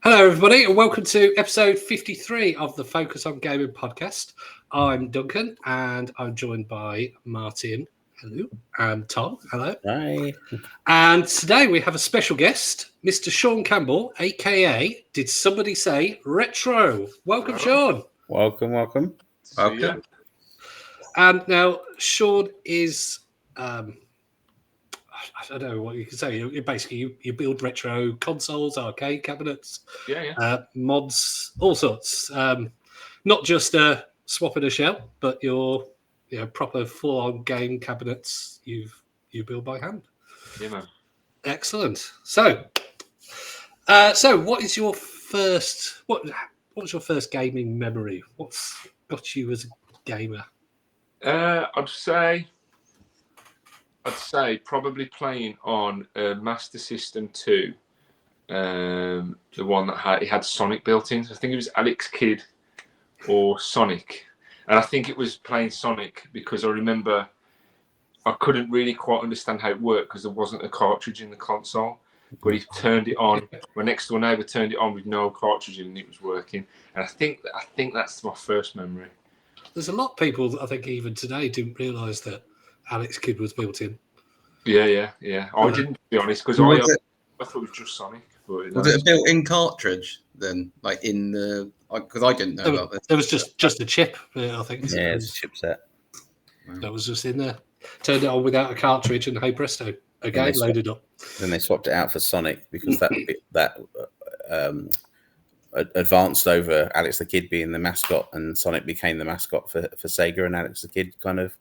Hello, everybody, and welcome to episode 53 of the Focus on Gaming podcast. I'm Duncan, and I'm joined by Martin, hello, and Tom, hello. Hi. And today we have a special guest, Mr. Shaun Campbell, aka Did Somebody Say Retro? Welcome, Shaun. Welcome. Welcome. And now Shaun is, I don't know what you can say. You build retro consoles, arcade cabinets, mods, all sorts. Not just swapping a shell, but your proper full-on game cabinets you build by hand. Yeah, man. Excellent. So what is your first? What was your first gaming memory? What's got you as a gamer? I'd say probably playing on Master System 2, the one that had Sonic built in. So I think it was Alex Kidd or Sonic, and I think it was playing Sonic because I remember I couldn't really quite understand how it worked because there wasn't a cartridge in the console. But he turned it on. My next door neighbour turned it on with no cartridge in, and it was working. And I think that's my first memory. There's a lot of people that I think even today didn't realise that Alex Kidd was built in. Yeah. I didn't, to be honest, because I thought it was just Sonic. But was it a built-in cartridge then? Like in the... Because I didn't know about this. There was just a chip, I think. Yeah, it's a chipset. That was just in there. Turned it on without a cartridge, and hey presto, a game loaded up. Then they swapped it out for Sonic because that advanced over Alex the Kid being the mascot, and Sonic became the mascot for Sega, and Alex the Kid kind of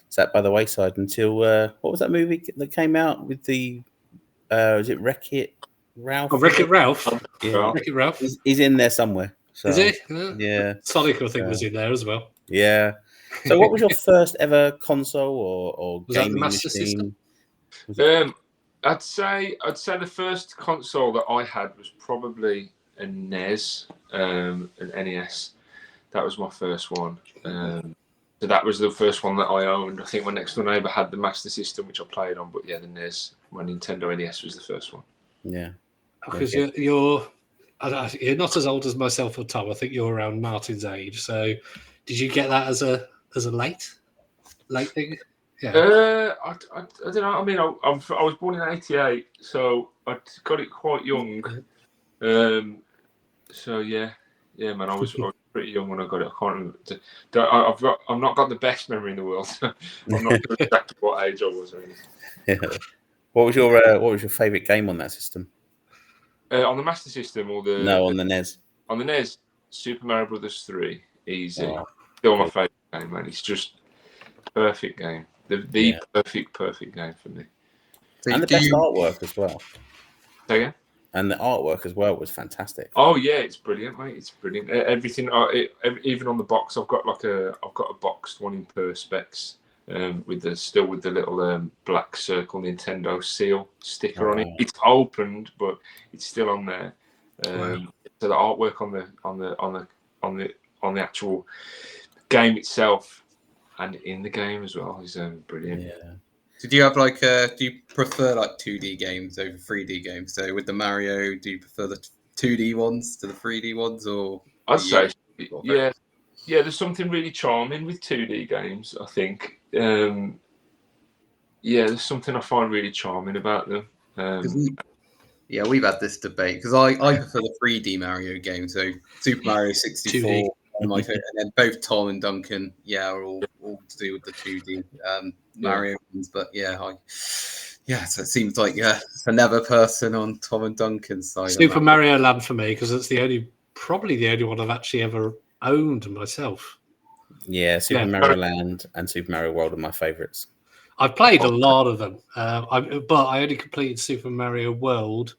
sat by the wayside until what was that movie that came out with the is it Wreck-It Ralph? Oh, Wreck-It Ralph. Yeah. Wreck-It Ralph. He's in there somewhere. So, is he? Yeah. Sonic, I think, was in there as well. Yeah. So, what was your first ever console or was gaming that the Master machine? System? I'd say the first console that I had was probably a NES, an NES. That was my first one. So that was the first one that I owned. I think my next door neighbour had the Master System, which I played on, but yeah, the NES, my Nintendo NES was the first one. Yeah. Because you're not as old as myself or Tom. I think you're around Martin's age. So, did you get that as a late thing? Yeah. I don't know. I mean, I was born in '88, so I got it quite young. So yeah, man, I was pretty young when I got it. I can't remember. I've not got the best memory in the world. So I'm not sure exactly what age I was or anything. Yeah. What was your favourite game on that system? On the Master System or on the NES? On the NES, Super Mario Brothers 3, easy. Oh, Still my favourite game, man. It's just perfect game. The perfect game for me. So and the best artwork as well. Say again? And the artwork as well was fantastic. Oh yeah, it's brilliant, mate. It's brilliant. Everything, even on the box, I've got a boxed one in Perspex. With the little black circle Nintendo seal sticker on it. It's opened, but it's still on there. So the artwork on the actual game itself and in the game as well is brilliant. Yeah. So do you have do you prefer 2D games over 3D games? So with the Mario, do you prefer the 2D ones to the 3D ones, or? I'd say yeah. There's something really charming with 2D games, I think. There's something I find really charming about them. We've had this debate because I prefer the 3D Mario games. So Super Mario 64, my favorite, and then both Tom and Duncan, are all to do with the 2D Mario ones. But so it seems like another person on Tom and Duncan's side. Super Mario Land for me because it's probably the only one I've actually ever owned myself. Yeah, Super Mario Land and Super Mario World are my favourites. I've played a lot of them, but I only completed Super Mario World,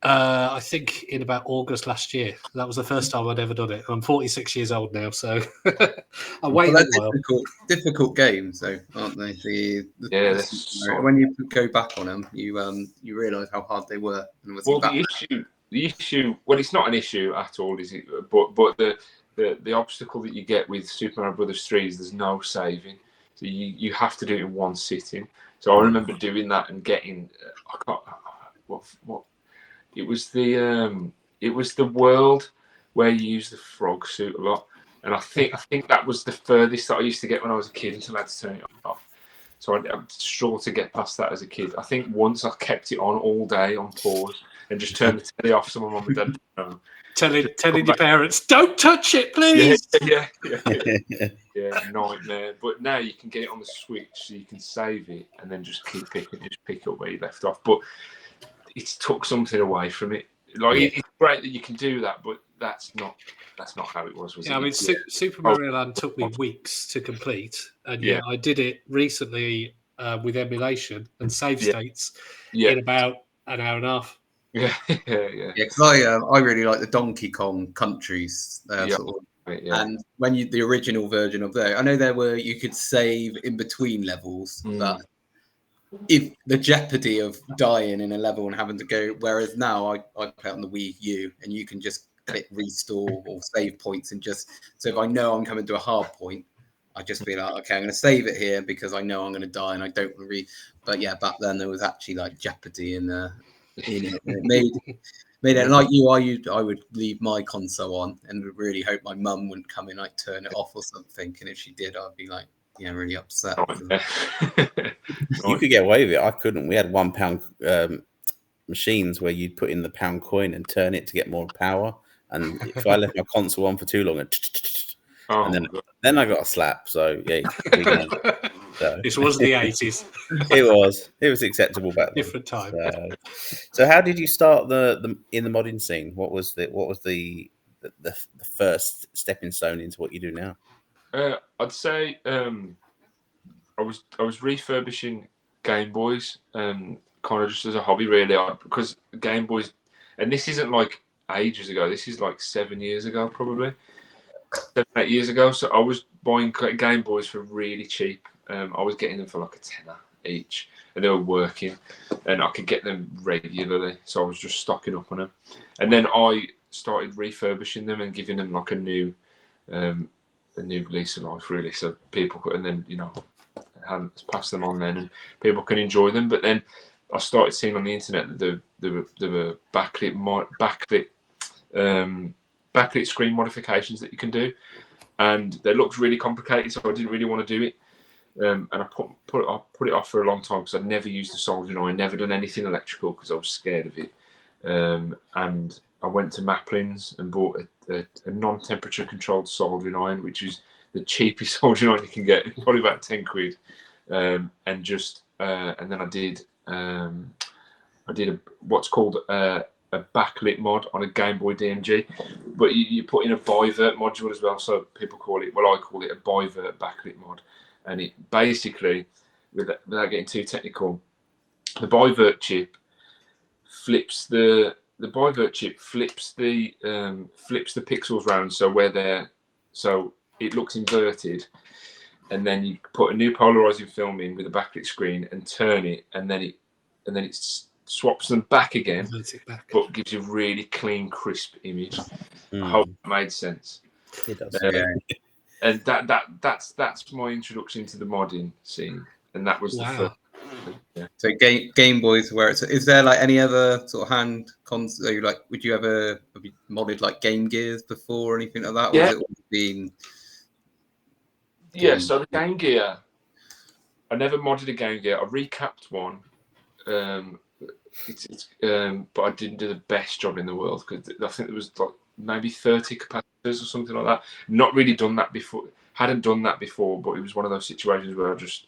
I think, in about August last year. That was the first time I'd ever done it. I'm 46 years old now, so I waited a while. Difficult games, though, aren't they? When you go back on them, you realise how hard they were. The issue. Well, it's not an issue at all, is it? But the obstacle that you get with Super Mario Brothers 3 is there's no saving. So you have to do it in one sitting. So I remember doing that and getting what it was it was the world where you use the frog suit a lot, and I think that was the furthest that I used to get when I was a kid until I had to turn it off. So I'm struggled to get past that as a kid. I think once I kept it on all day on pause and just turned the telly off, so my mum and dad didn't know. Telling your parents, don't touch it, please. Yeah, nightmare. But now you can get it on the Switch, so you can save it and then just keep pick up where you left off. But it's took something away from it. Like it's great that you can do that, but that's not how it was. I mean, Super Mario Land took me weeks to complete, and I did it recently with emulation and save states in about an hour and a half. Yeah. Because I really like the Donkey Kong countries, sort of. And when the original version of there, I know you could save in between levels, but if the jeopardy of dying in a level and having to go, whereas now I play on the Wii U and you can just click restore or save points and just, so if I know I'm coming to a hard point, I just be like, okay, I'm going to save it here because I know I'm going to die and I don't want to but yeah, back then there was actually like jeopardy in it. And it made it like you. I would leave my console on and would really hope my mum wouldn't come in, like turn it off or something. And if she did, I'd be like, really upset. You could get away with it. I couldn't. We had £1 machines where you'd put in the pound coin and turn it to get more power. And if I left my console on for too long, and then I got a slap. So yeah. This was the 80s. It was acceptable back then. Different time. So how did you start the in the modding scene? What was the first stepping stone into what you do now? I'd say I was refurbishing Game Boys, kind of just as a hobby, really, because Game Boys, and this isn't like ages ago. This is like 7 years ago, probably 7, 8 years ago. So I was buying Game Boys for really cheap. I was getting them for like a tenner each, and they were working, and I could get them regularly. So I was just stocking up on them, and then I started refurbishing them and giving them like a new lease of life, really. So people could, and then pass them on then, and people can enjoy them. But then I started seeing on the internet that there were backlit screen modifications that you can do, and they looked really complicated, so I didn't really want to do it. And I put it off for a long time because I'd never used a soldering iron, never done anything electrical because I was scared of it. And I went to Maplin's and bought a non-temperature controlled soldering iron, which is the cheapest soldering iron you can get, probably about 10 quid. And then I did what's called a backlit mod on a Game Boy DMG, but you put in a bivert module as well, so people call it, I call it a bivert backlit mod. And it basically, without getting too technical, the bivert chip flips the pixels round so it looks inverted, and then you put a new polarizing film in with a backlit screen and turn it, and then it swaps them back again, but gives you a really clean, crisp image. I hope it made sense. It does. And that's my introduction to the modding scene, and that was the first. Yeah. So Game Boys, is there like any other sort of hand console? Like, would you ever have you modded like Game Gears before or anything like that? Or has it always been? Yeah. So the Game Gear, I never modded a Game Gear. I recapped one. But I didn't do the best job in the world because I think there was like maybe 30 capacitors or something like that. Not really done that before. Hadn't done that before, but it was one of those situations where I just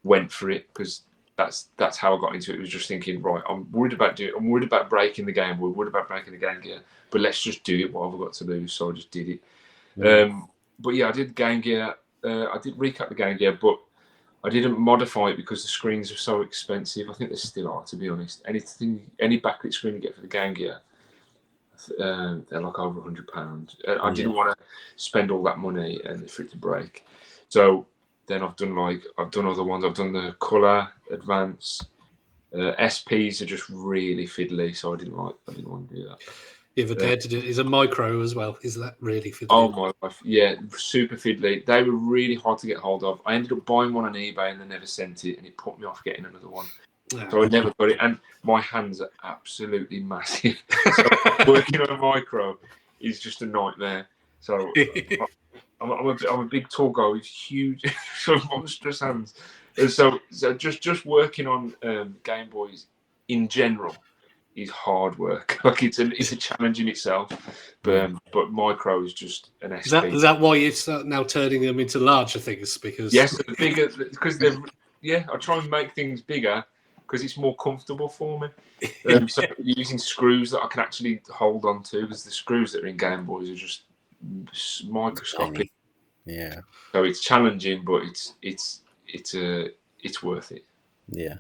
went for it because that's how I got into it. It was just thinking, right, I'm worried about breaking the game. We're worried about breaking the Game Gear, but let's just do it. What have I got to lose? So I just did it. But yeah, I did Game Gear. I did recap the Game Gear, but I didn't modify it because the screens are so expensive. I think they still are, to be honest. Any backlit screen you get for the Game Gear, they're like over £100. I didn't want to spend all that money and for it to break. So then I've done other ones. I've done the Colour Advance. SPs are just really fiddly, so I didn't want to do that. You ever dared to do it? Is a micro as well? Is that really fiddly? Oh my life, yeah, super fiddly. They were really hard to get hold of. I ended up buying one on eBay and they never sent it, and it put me off getting another one. So I never got it, and my hands are absolutely massive. So working on a micro is just a nightmare. So I'm a big tall guy with huge, monstrous hands, and so just working on Game Boys in general is hard work. Like it's a challenge in itself, but micro is just an SP. Is that why you're now turning them into larger things? Because yes, the bigger, because they're I try and make things bigger because it's more comfortable for me. So using screws that I can actually hold on to, because the screws that are in Game Boys are just microscopic. Yeah. So it's challenging, but it's worth it. Yeah.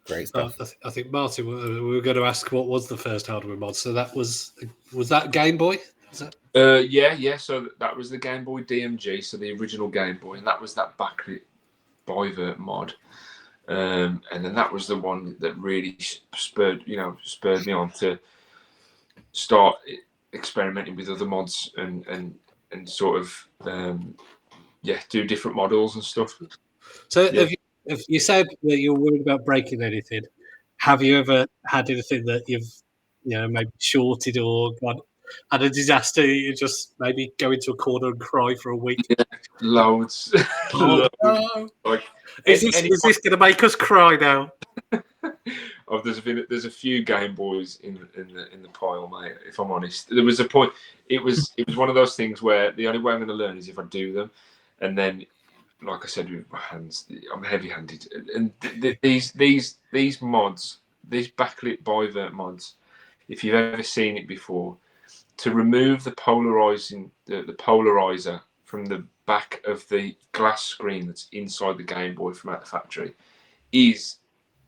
Great stuff. I think Martin, we were going to ask what was the first hardware mod. So that was that Game Boy? Yeah. So that was the Game Boy DMG, so the original Game Boy, and that was that backlit bivert mod. And then that was the one that really spurred me on to start experimenting with other mods and sort of do different models and stuff. So if you said that you're worried about breaking anything, have you ever had anything that you've maybe shorted or had a disaster? You just maybe go into a corner and cry for a week. Yeah, loads. Oh, no. Like, is this going to make us cry now? There's a few Game Boys in the pile, mate. If I'm honest, there was a point. It was one of those things where the only way I'm going to learn is if I do them, and then, like I said, with my hands, I'm heavy-handed. And these mods, these backlit bivert mods, if you've ever seen it before, to remove the polarizer from the back of the glass screen that's inside the Game Boy from out the factory is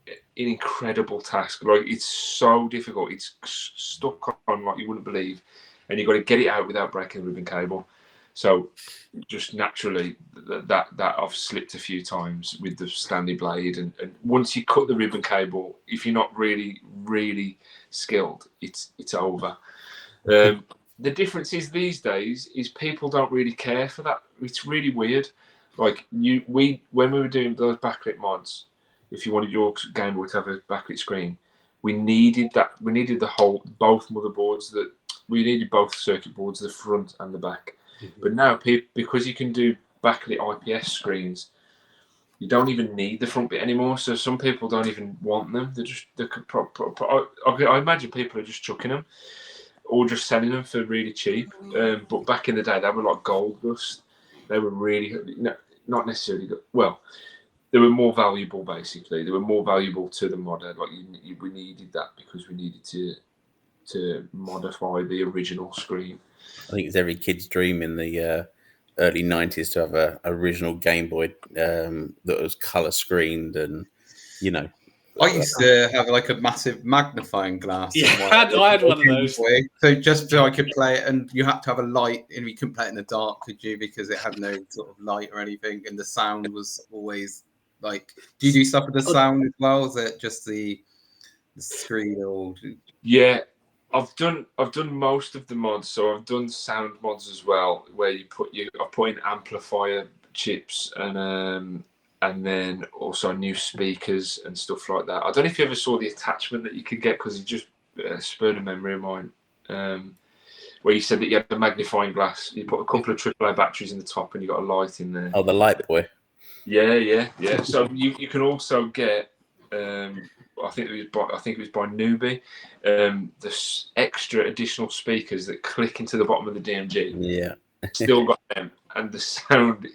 an incredible task. Like, it's so difficult. It's stuck on like you wouldn't believe, and you've got to get it out without breaking the ribbon cable. So just naturally that I've slipped a few times with the Stanley blade, and once you cut the ribbon cable, if you're not really skilled, it's over. The difference is these days is people don't really care for that. It's really weird. Like when we were doing those backlit mods, if you wanted your Game Boy to have a backlit screen, we needed that. We needed both motherboards. We needed both circuit boards, the front and the back. Mm-hmm. But now, because you can do backlit IPS screens, you don't even need the front bit anymore. So some people don't even want them. I imagine people are just chucking them or just selling them for really cheap. But back in the day, they were like gold dust. They were really not necessarily good. Well, they were more valuable. Basically, they were more valuable to the modder. Like we needed that because we needed to modify the original screen. I think it's every kid's dream in the early 90s to have a original Game Boy that was color screened, and I used to have like a massive magnifying glass. Yeah, I had one of those. So just so I could play it, and you had to have a light, and you couldn't play it in the dark, could you? Because it had no sort of light or anything, and the sound was always like. Do you do stuff with the sound as well? Is it just the screen or? Yeah. I've done most of the mods, so I've done sound mods as well, where I put in amplifier chips and then also new speakers and stuff like that. I don't know if you ever saw the attachment that you could get, because it just spurred a memory of mine, where you said that you had a magnifying glass. You put a couple of AAA batteries in the top, and you got a light in there. Oh, the light boy. Yeah. So you can also get. I think it was by Newbie. The extra additional speakers that click into the bottom of the DMG. Yeah, still got them, and the sound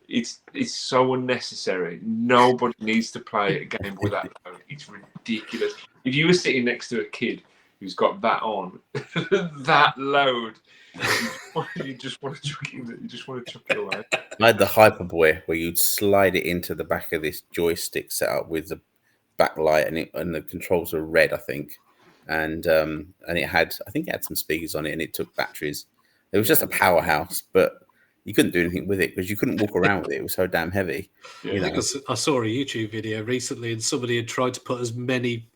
it's so unnecessary. Nobody needs to play a Game Boy that loud. It's ridiculous. If you were sitting next to a kid who's got that on that loud, you just want to chuck it away. I had the Hyperboy where you'd slide it into the back of this joystick setup with the backlight, and the controls were red, I think, and it had some speakers on it, and it took batteries. It was just a powerhouse, but you couldn't do anything with it because you couldn't walk around with it. It was so damn heavy. Yeah, I saw a YouTube video recently, and somebody had tried to put as many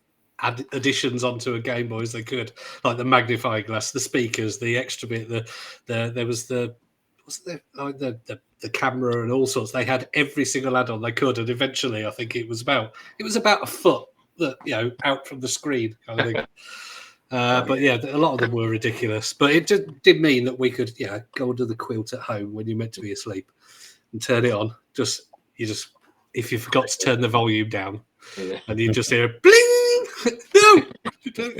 additions onto a Game Boy as they could, like the magnifying glass, the speakers, the extra bit, there was the camera and all sorts. They had every single add-on they could, and eventually I think it was about a foot out from the screen kind of thing. But yeah, a lot of them were ridiculous. But it did mean that we could go under the quilt at home when you're meant to be asleep and turn it on. If you forgot to turn the volume down, and you just hear bling. No. Because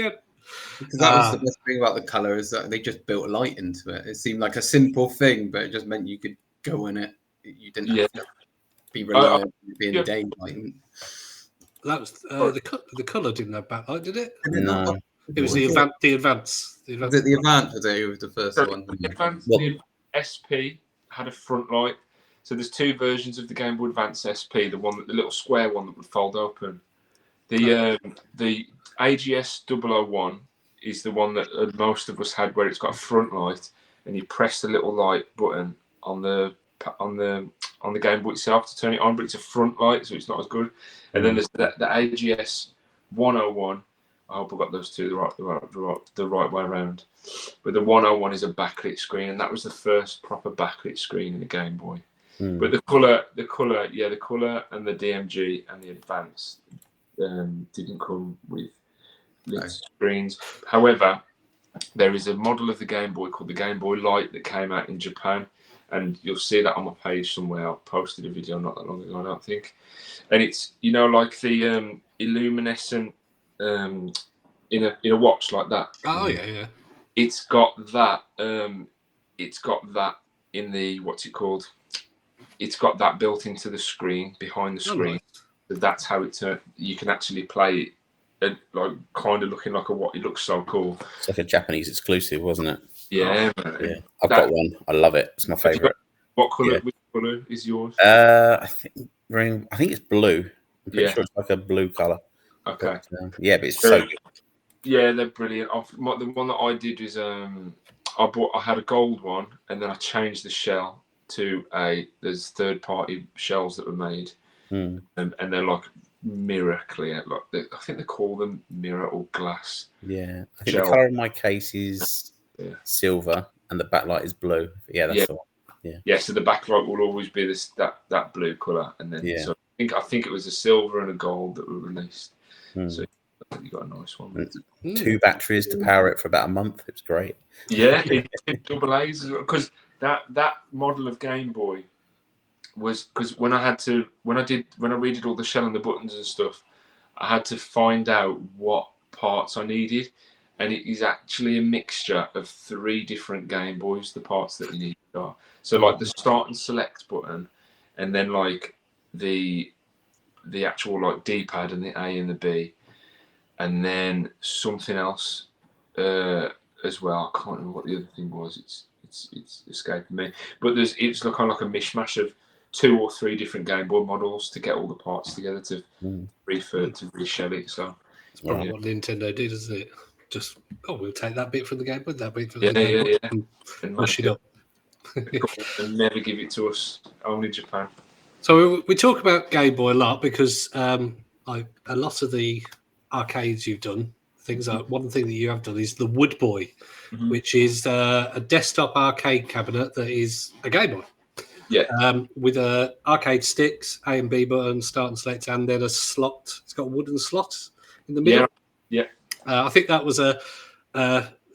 that was the best thing about the colour, is that they just built light into it. It seemed like a simple thing, but it just meant you could go in it. You didn't have to be reliant on being daylight. That was the colour didn't have backlight, did it? No. It was the advance. The Advance was the first one. The SP had a front light. So there's two versions of the Game Boy Advance SP. The little square one that would fold open. The AGS 001 is the one that most of us had, where it's got a front light, and you press the little light button on the Game Boy itself to turn it on, but it's a front light, so it's not as good. And then there's the AGS 101. I hope I got those two the right way around. But the 101 is a backlit screen, and that was the first proper backlit screen in the Game Boy. But the colour, and the DMG and the Advance didn't come with lit screens. However, there is a model of the Game Boy called the Game Boy Light that came out in Japan, and you'll see that on my page somewhere. I posted a video not that long ago, I don't think. And it's like the illuminescent in a watch like that. Oh yeah. It's got that. It's got that in the what's it called? It's got that built into the screen, behind the screen. So that's how it turns. You can actually play it, like kind of looking like a watch. It looks so cool. It's like a Japanese exclusive, wasn't it? Yeah, yeah. I've got one. I love it. It's my favourite. What colour? Which colour is yours? I think it's blue. I'm pretty sure it's like a blue colour. Okay. But it's so good. Yeah, they're brilliant. The one that I did is I had a gold one, and then I changed the shell to there's third party shells that were made, and they're like mirror clear. Like I think they call them mirror or glass. Yeah, I think the colour of my case is silver, and the backlight is blue. Yeah, that's the one. Yeah. So the backlight will always be that blue colour, and then so I think it was a silver and a gold that were released. So I think you got a nice one. 2 batteries to power it for about a month. It was great. Yeah, it did double A's because that model of Game Boy was because when I redid all the shell and the buttons and stuff, I had to find out what parts I needed, and it is actually a mixture of 3 different Game Boys. The parts that you need are like the start and select button, and then like the actual like D-pad and the A and the B, and then something else as well. I can't remember what the other thing was. It's escaping me. But it's kind of like a mishmash of 2 or 3 different Game Boy models to get all the parts together to reshell it. So it's probably what Nintendo did, isn't it? Just we'll take that bit from the Game Boy, that bit from the Game Boy, and mash it up, and never give it to us. Only Japan. So we talk about Game Boy a lot because like a lot of the arcades you've done, things like one thing that you have done is the Wood Boy, which is a desktop arcade cabinet that is a Game Boy. Yeah. With arcade sticks, A and B buttons, start and select, and then a slot. It's got a wooden slot in the middle. Yeah. I think that was a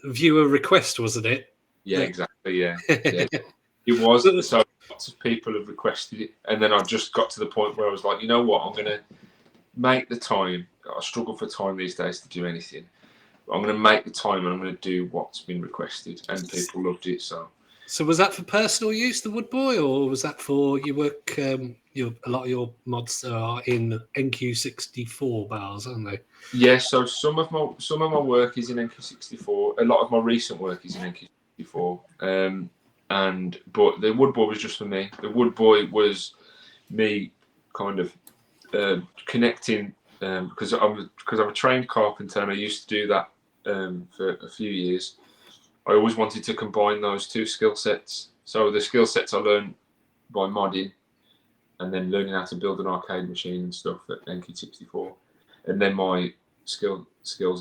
viewer request, wasn't it? Yeah, exactly. Yeah. It was. So lots of people have requested it, and then I just got to the point where I was like, you know what, I'm going to make the time. I struggle for time these days to do anything. I'm going to make the time, and I'm going to do what's been requested, and people loved it. So was that for personal use, the Wood Boy, or was that for your work? A lot of your mods are in NQ64 bars, aren't they? Yeah. So some of my work is in NQ64. A lot of my recent work is in NQ64. But the Wood Boy was just for me. The Wood Boy was me kind of connecting because I'm a trained carpenter, and I used to do that for a few years. I always wanted to combine those 2 skill sets. So the skill sets I learned by modding, and then learning how to build an arcade machine and stuff at NQ64, and then my skills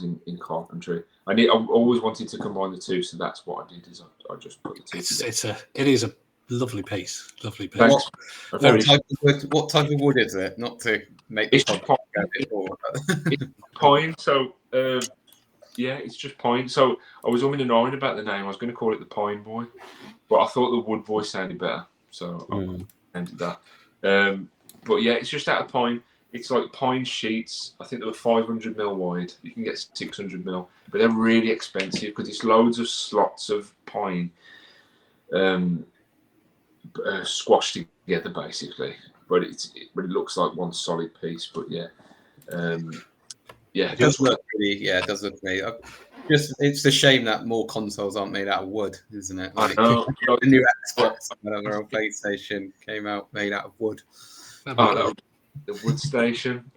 in carpentry. I always wanted to combine the 2, so that's what I did. Is I just put the 2 together. It is a Lovely piece. Thanks. What type of wood is it? Not to make It's the just pine. podcast go a bit more. It's pine. So yeah, it's just pine. So I was umming and ahhing about the name. I was going to call it the Pine Boy, but I thought the Wood Boy sounded better, so I ended that. But yeah, it's just out of pine. It's like pine sheets. I think they were 500mm wide. You can get 600mm, but they're really expensive because it's loads of slots of pine squashed together, basically. But it looks like one solid piece. But yeah, yeah, It does look really. Yeah, it does look really. It's a shame that more consoles aren't made out of wood, isn't it? Like, I know. The new Xbox, whatever, on PlayStation came out made out of wood. The wood station.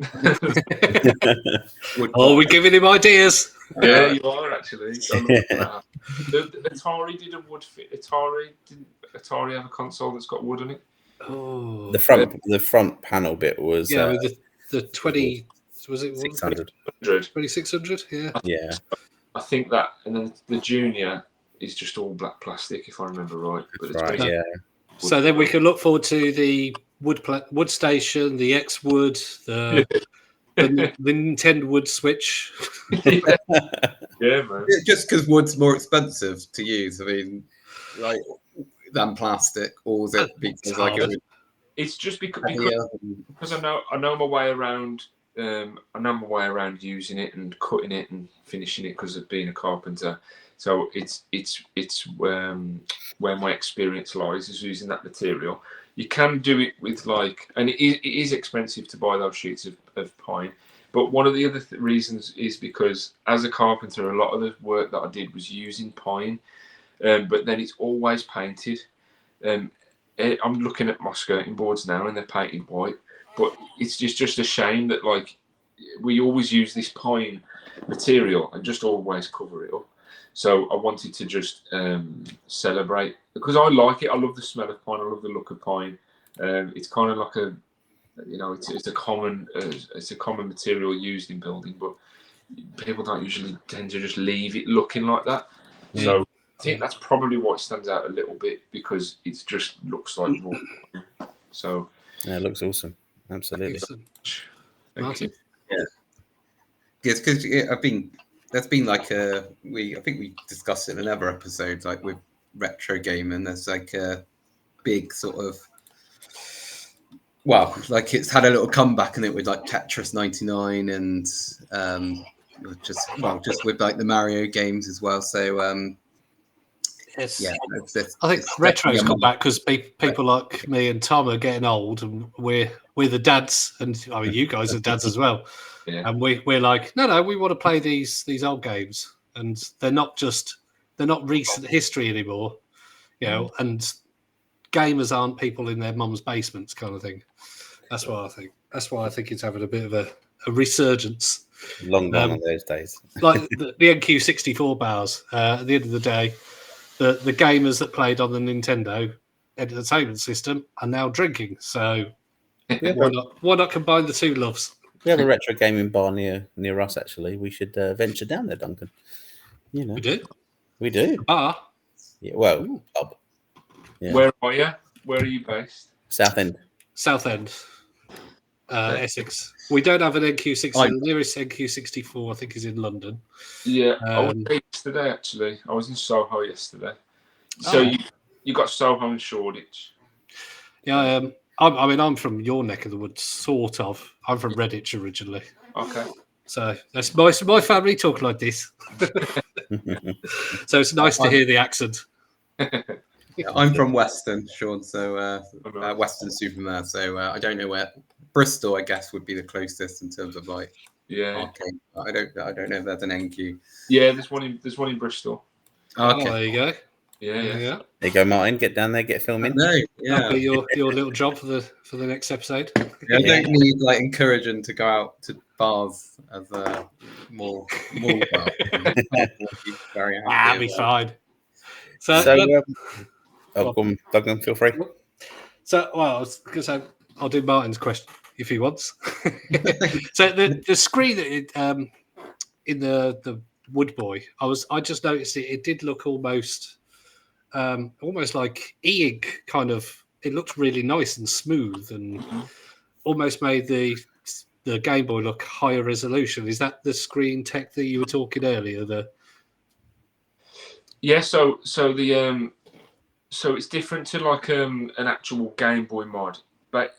We're giving him ideas. Yeah, you are actually. The Atari did a wood fit. Didn't Atari have a console that's got wood on it? Oh, the front panel bit was with the 20. Was it 600? 2600? Yeah. I think that, and then the Junior is just all black plastic, if I remember right. But it's yeah. So then we can look forward to the wood station, the X Wood, the Nintendo Wood Switch. Yeah, man. Just because wood's more expensive to use, I mean, like than plastic, or is it because it's just because I know my way around. I know my way around using it and cutting it and finishing it because of being a carpenter. So it's where my experience lies, is using that material. You can do it with and it is expensive to buy those sheets of pine. But one of the other reasons is because as a carpenter, a lot of the work that I did was using pine, but then it's always painted. I'm looking at my skirting boards now and they're painted white. But it's just a shame that we always use this pine material and just always cover it up. So I wanted to just celebrate, because I like it. I love the smell of pine. I love the look of pine. It's kind of like it's a common material used in building, but people don't usually tend to just leave it looking like that. Yeah. So I think that's probably what stands out a little bit, because it just looks like raw pine. So yeah, it looks awesome. Absolutely. Martin? Yeah. Yes, because there's been I think we discussed it in another episode, with retro gaming. There's a big sort of, it's had a little comeback in it with Tetris 99 and just with the Mario games as well. So yes. Yeah, I think retro's come back because people like me and Tom are getting old, and we're the dads, and I mean you guys are dads as well. Yeah. And we're like, no, we want to play these old games, and they're not recent history anymore, and gamers aren't people in their mum's basements kind of thing. That's why I think it's having a bit of a resurgence. Long gone on those days. Like the NQ64 bars. At the end of the day, the gamers that played on the Nintendo Entertainment System are now drinking. So why not combine the two loves? We have a retro gaming bar near us. Actually, we should venture down there, Duncan. We do. Yeah, well, pub. Yeah. Where are you? Where are you based? Southend. Essex. We don't have an NQ60. The nearest NQ64, I think, is in London. Yeah, I was there yesterday, actually. I was in Soho yesterday. So you got Soho and Shoreditch. Yeah, I'm from your neck of the woods, sort of. I'm from Redditch originally. Okay. So that's my family talk like this. So it's nice to hear the accent. I'm from Weston, Shaun, so Weston-super-Mare. So I don't know where Bristol, I guess, would be the closest in terms of arcade. I don't know if there's an NQ. Yeah, there's one in Bristol. Okay. There you go. Yeah. There you go, Martin. Get down there, get filming. No, That'll be your little job for the next episode. Yeah, I don't need encouraging to go out to bars as a more bar. Very happy. That'll be fine. Go on, Duncan, feel free. So, I was going to say, I'll do Martin's question if he wants. So the screen in the Wood Boy, I just noticed it did look almost almost like e-ink kind of. It looks really nice and smooth, and almost made the Game Boy look higher resolution. Is that the screen tech that you were talking earlier? So it's different to like an actual Game Boy mod, but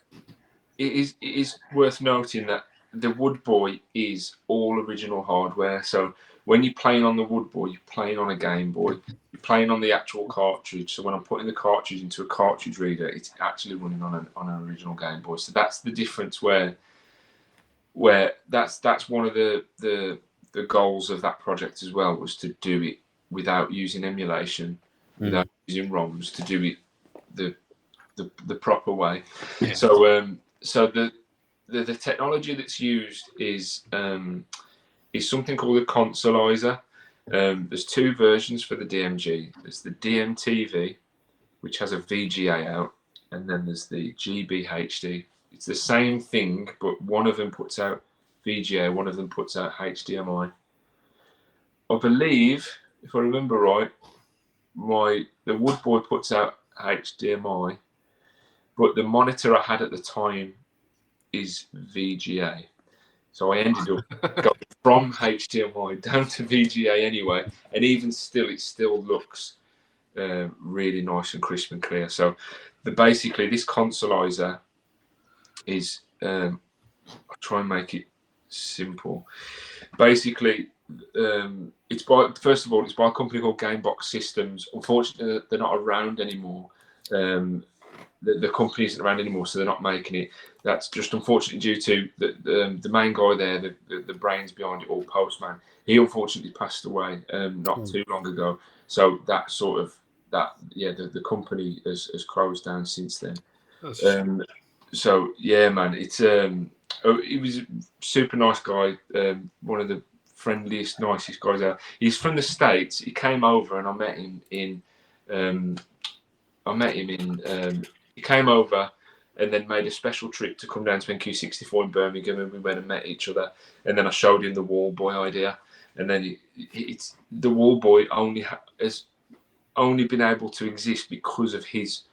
it is worth noting that the Wood Boy is all original hardware. So when you're playing on the Wood Boy, you're playing on a Game Boy. You're playing on the actual cartridge. So when I'm putting the cartridge into a cartridge reader, it's actually running on an original Game Boy. So that's the difference. Where that's one of the goals of that project as well, was to do it without using emulation, without using ROMs, to do it the proper way. Yeah. So the technology that's used is something called a consolizer. There's two versions for the DMG. There's the DMTV, which has a VGA out, and then there's the GBHD. It's the same thing, but one of them puts out VGA, one of them puts out HDMI. I believe, if I remember right, the Wood Boy puts out HDMI, but the monitor I had at the time is VGA. So I ended up going from HDMI down to VGA anyway, and even still, it still looks really nice and crisp and clear. So basically, this consolizer is, I'll try and make it simple. Basically, it's by a company called Gamebox Systems. Unfortunately, they're not around anymore. The company isn't around anymore, so they're not making it. That's just unfortunately due to the main guy there, the brains behind it all, Postman. He unfortunately passed away not too long ago. So the company has closed down since then. So yeah, man, he was a super nice guy, one of the friendliest, nicest guys out. He's from the States. He came over, and I met him in. He came over and then made a special trip to come down to NQ64 in Birmingham, and we went and met each other. And then I showed him the Wall Boy idea, and then the Wall Boy has only been able to exist because of his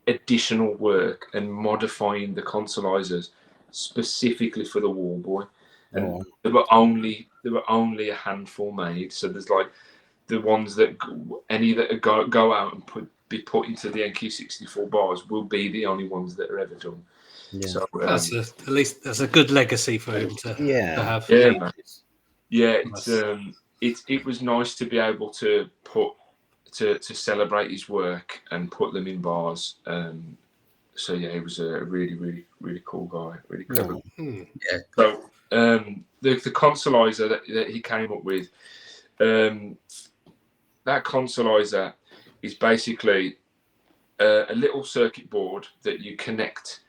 additional work and modifying the consolizers specifically for the Wall Boy. And there were only a handful made. So there's like the ones that go out and be put into the NQ64 bars will be the only ones that are ever done. Yeah. So at least that's a good legacy for him to have. Yeah, man. Yeah, it was nice to be able to to celebrate his work and put them in bars. So yeah, he was a really, really, really cool guy, really clever. Yeah. So the consolizer that he came up with, that consolizer is basically a little circuit board that you connect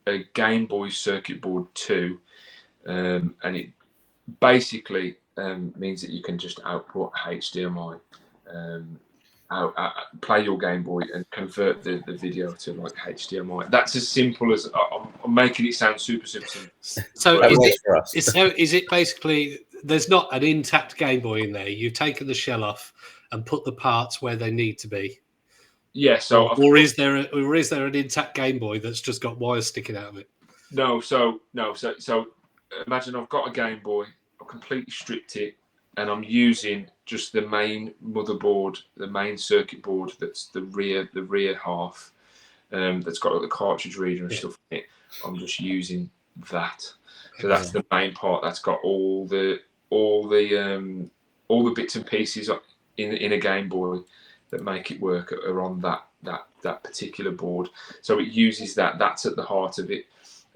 a Game Boy circuit board to, and it basically means that you can just output HDMI, play your Game Boy and convert the video to like HDMI. That's as simple as I'm making it sound super simple. So is it basically there's not an intact Game Boy in there? You've taken the shell off and put the parts where they need to be. Yeah. So or is there an intact Game Boy that's just got wires sticking out of it? No. So imagine I've got a Game Boy. I've completely stripped it, and I'm using just the main motherboard, the main circuit board. That's the rear half. That's got like the cartridge reader and stuff in it. I'm just using that. So that's the main part. That's got all the bits and pieces in a Game Boy that make it work are on that particular board. So it uses that. That's at the heart of it,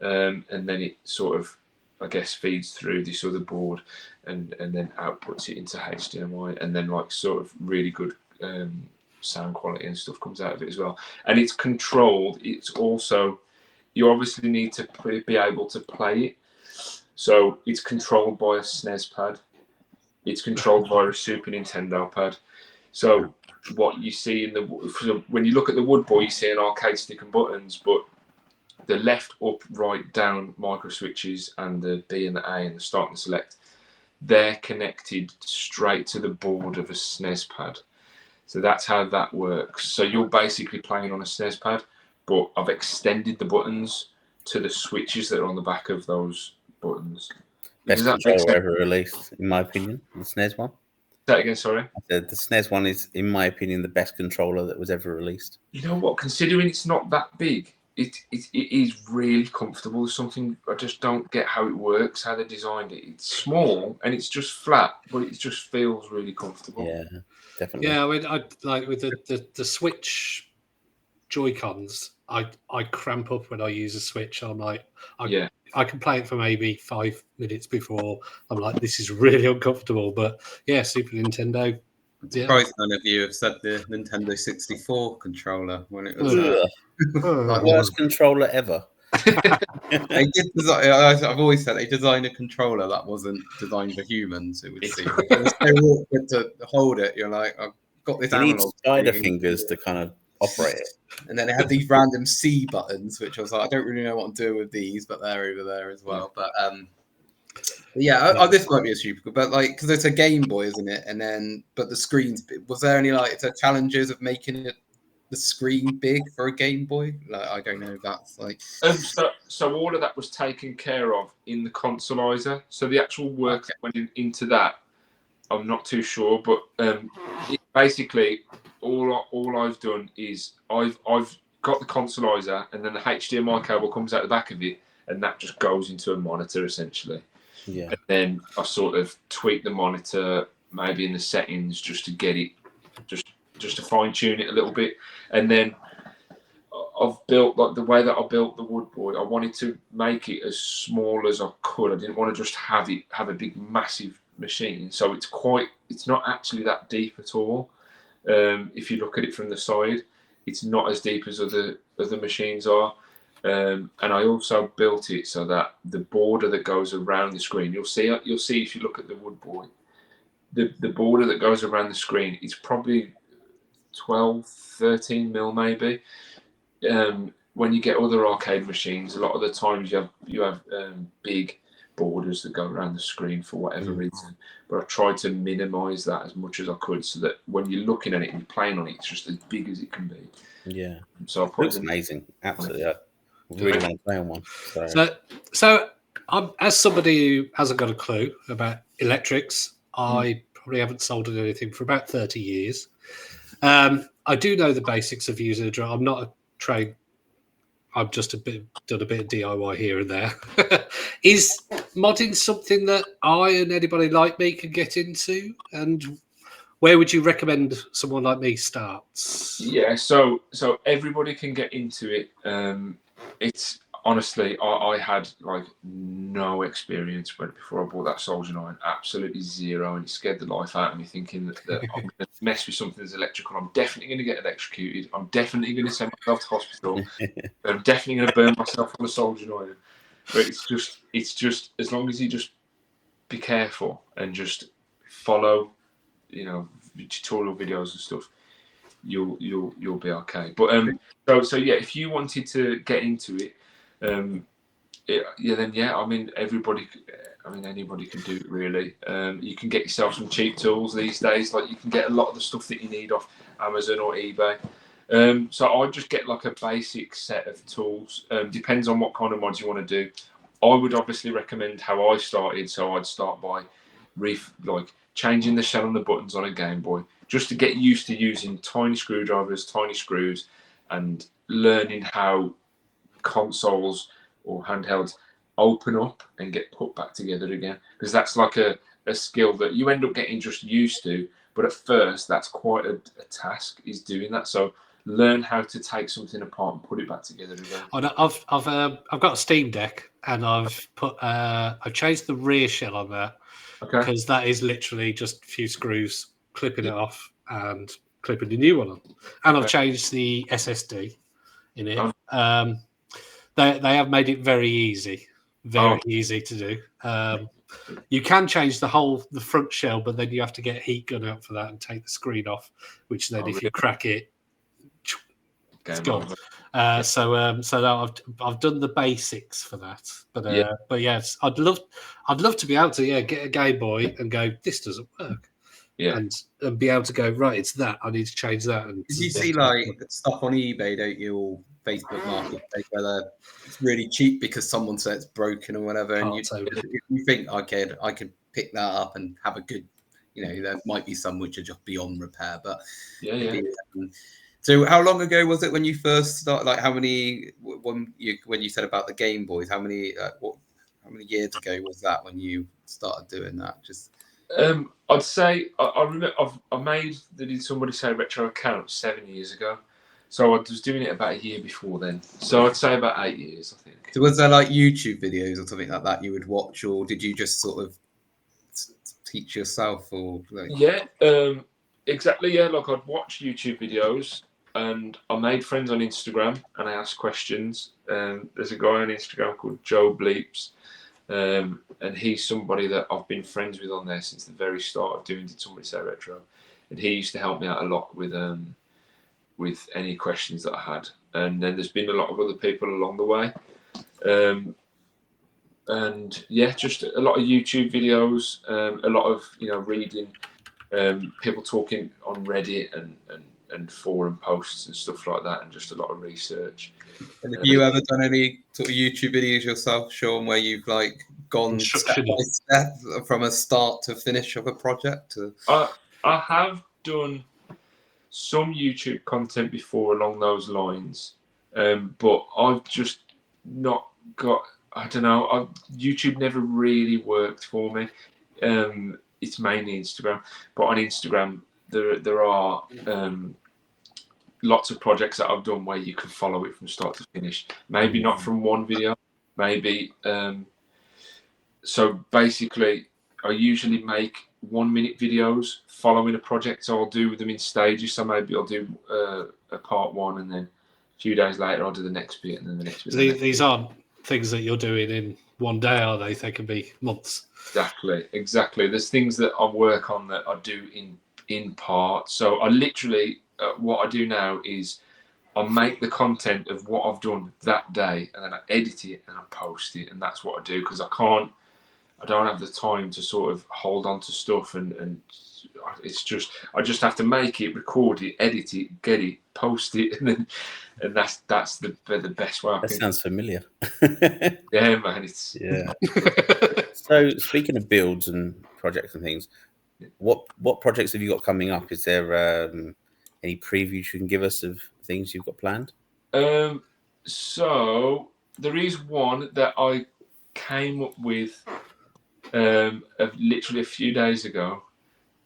and then it sort of, I guess, feeds through this other board and then outputs it into HDMI, and then like sort of really good sound quality and stuff comes out of it as well. And it's controlled. It's also, you obviously need to be able to play it. So it's controlled by a SNES pad. It's controlled by a Super Nintendo pad. So what you see when you look at the Wood Boy, you see an arcade stick and buttons, but the left, up, right, down micro switches and the B and the A and the start and select, they're connected straight to the board of a SNES pad. So that's how that works. So you're basically playing on a SNES pad, but I've extended the buttons to the switches that are on the back of those buttons. Best controller ever released, in my opinion, the SNES one. Say that again, sorry? The SNES one is, in my opinion, the best controller that was ever released. You know what? Considering it's not that big, it is really comfortable. There's something I just don't get how it works, how they designed it. It's small and it's just flat, but it just feels really comfortable. Yeah, definitely. Yeah, I mean, I like with the Switch Joy-Cons, I cramp up when I use a Switch. I'm like, I can play it for maybe 5 minutes before I'm like, this is really uncomfortable. But yeah, Super Nintendo. I'm surprised none of you have said the Nintendo 64 controller when it was like worst controller ever. They did design, I've always said they designed a controller that wasn't designed for humans. It would seem it was so awkward to hold it. You're like, I've got this analog spider fingers to kind of operate it. And then they had these random C buttons, which I was like, I don't really know what I'm doing with these, but they're over there as well. But yeah, this might be a stupid, but like, because it's a Game Boy, isn't it? And then, but the screen's, was there any like challenges of making it the screen big for a Game Boy? Like, I don't know if that's like. So all of that was taken care of in the consolizer. So the actual work that went into that, I'm not too sure, but basically all I've done is I've got the consolizer, and then the HDMI cable comes out the back of it, and that just goes into a monitor essentially. Yeah. And then I sort of tweak the monitor, maybe in the settings, just to get it, just to fine tune it a little bit. And then I've built, like the way that I built the Wood Boy, I wanted to make it as small as I could. I didn't want to just have a big massive machine. So it's not actually that deep at all. If you look at it from the side, it's not as deep as other machines are. And I also built it so that the border that goes around the screen, you'll see if you look at the Wood Boy, the border that goes around the screen is probably 12, 13 mil maybe. When you get other arcade machines, a lot of the times you have big borders that go around the screen for whatever reason. But I tried to minimize that as much as I could, so that when you're looking at it and you're playing on it, it's just as big as it can be. Yeah. So I put looks amazing. Absolutely. I really want to play on one. So as somebody who hasn't got a clue about electrics, I probably haven't soldered anything for about 30 years. I do know the basics of using a drill. I'm not a trained. I've just done a bit of DIY here and there. Is modding something that I and anybody like me can get into? And where would you recommend someone like me starts? Yeah, so everybody can get into it. It's honestly, I had like no experience before I bought that Soldier 9, absolutely zero, and it scared the life out of me, thinking that I'm going to mess with something that's electrical. I'm definitely going to get electrocuted. I'm definitely going to send myself to hospital. I'm definitely going to burn myself on the Soldier 9. But it's just as long as you just be careful and just follow, tutorial videos and stuff, you'll be okay. But so yeah, if you wanted to get into it, anybody can do it really. You can get yourself some cheap tools these days. Like you can get a lot of the stuff that you need off Amazon or eBay. So I just get like a basic set of tools. Depends on what kind of mods you want to do. I would obviously recommend how I started. So I'd start by changing the shell on the buttons on a Game Boy, just to get used to using tiny screwdrivers, tiny screws, and learning how consoles or handhelds open up and get put back together again, because that's like a skill that you end up getting just used to, but at first that's quite a task, is doing that. So learn how to take something apart and put it back together again. I've got a Steam Deck, and I've changed the rear shell on that, because that is literally just a few screws, clipping it off and clipping a new one on, and I've changed the SSD in it. They have made it very easy to do. You can change the front shell, but then you have to get a heat gun out for that and take the screen off, which then if you crack it, it's gone. So I've done the basics for that. But yes, I'd love to be able to get a Game Boy and go, this doesn't work. and be able to go, right, it's that, I need to change that. And did you see like stuff on eBay, don't you, or Facebook Marketplace, where it's really cheap because someone said it's broken or whatever, and if you think I could pick that up and have a good, there might be some which are just beyond repair, but so how long ago was it when you first started? Like when you said about the Game Boys, how many years ago was that when you started doing that? Just I'd say I remember I made the Did Somebody Say Retro account 7 years ago, so I was doing it about a year before then. So I'd say about 8 years, I think. So was there like YouTube videos or something like that you would watch, or did you just sort of teach yourself, or like? Yeah, exactly. Yeah, like I'd watch YouTube videos, and I made friends on Instagram, and I asked questions. There's a guy on Instagram called Joe Bleeps. And he's somebody that I've been friends with on there since the very start of doing Did Somebody Say Retro, and he used to help me out a lot with any questions that I had. And then there's been a lot of other people along the way, and yeah, just a lot of YouTube videos, a lot of reading, people talking on Reddit and forum posts and stuff like that, and just a lot of research. And have you ever done any sort of YouTube videos yourself, Shaun, where you've like gone step by step from a start to finish of a project? I have done some YouTube content before along those lines, but I've just not got. I don't know. YouTube never really worked for me. It's mainly Instagram, but on Instagram there are lots of projects that I've done where you can follow it from start to finish. Maybe not from one video, maybe. So basically, I usually make 1 minute videos following a project. So I'll do them in stages. So maybe I'll do a part one, and then a few days later I'll do the next bit, and then the next bit. These aren't things that you're doing in one day, are they? They can be months. Exactly. There's things that I work on that I do in part. So I literally. What I do now is I make the content of what I've done that day, and then I edit it and I post it, and that's what I do, because I don't have the time to sort of hold on to stuff, and it's just I just have to make it, record it, edit it, get it, post it, and that's the best way. That sounds familiar. Yeah, man. So speaking of builds and projects and things, what projects have you got coming up? Is there any previews you can give us of things you've got planned? So there is one that I came up with literally a few days ago,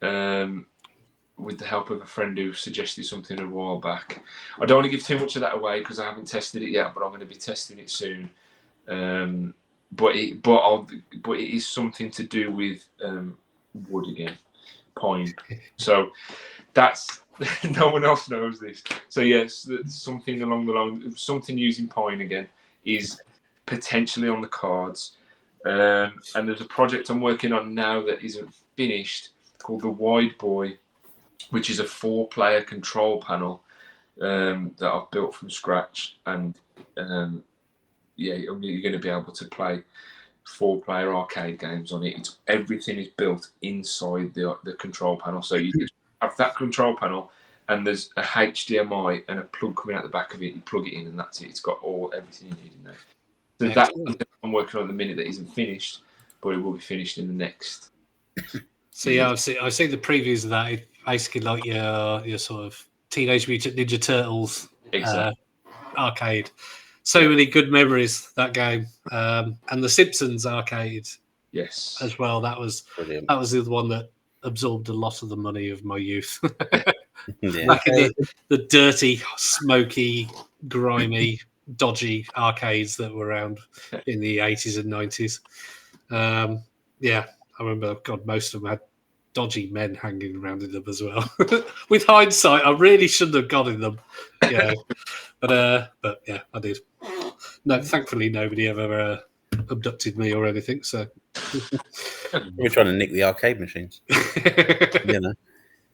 with the help of a friend who suggested something a while back. I don't want to give too much of that away because I haven't tested it yet, but I'm going to be testing it soon. But it is something to do with wood again, pine. So that's. No one else knows this. So yes, something along the line, something using pine again is potentially on the cards. And there's a project I'm working on now that isn't finished called the Wide Boy, which is a 4-player control panel that I've built from scratch. And you're going to be able to play 4-player arcade games on it. Everything is built inside the control panel. So you have that control panel, and there's a HDMI and a plug coming out the back of it. You plug it in, and that's it. It's got everything you need in there. So that's what I'm working on at the minute that isn't finished, but it will be finished in the next. So yeah, I've seen the previews of that. It's basically like your sort of Teenage Mutant Ninja Turtles arcade. So many good memories, that game, and the Simpsons arcade. Yes, as well. That was brilliant. That was the one that absorbed a lot of the money of my youth. Yeah. Back in the dirty, smoky, grimy, dodgy arcades that were around in the 80s and 90s. Yeah, I remember, God, most of them had dodgy men hanging around in them as well. With hindsight, I really shouldn't have gone in them. Yeah, but yeah, I did. No, thankfully, nobody ever abducted me or anything. So we're trying to nick the arcade machines. You know.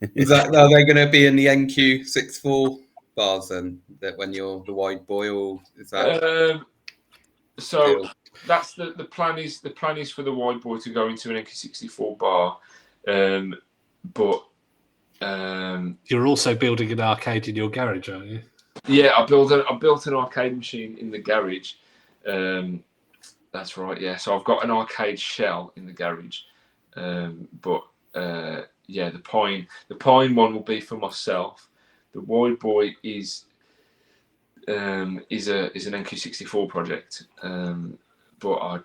Are they going to be in the NQ64 bars then? That when you're the Wide Boy, or is that? So that's the plan. The plan is for the Wide Boy to go into an NQ64 bar. but you're also building an arcade in your garage, aren't you? Yeah, I built an arcade machine in the garage. That's right. Yeah, so I've got an arcade shell in the garage, but yeah, the Pine one will be for myself. The Wide Boy is an NQ64 project, but I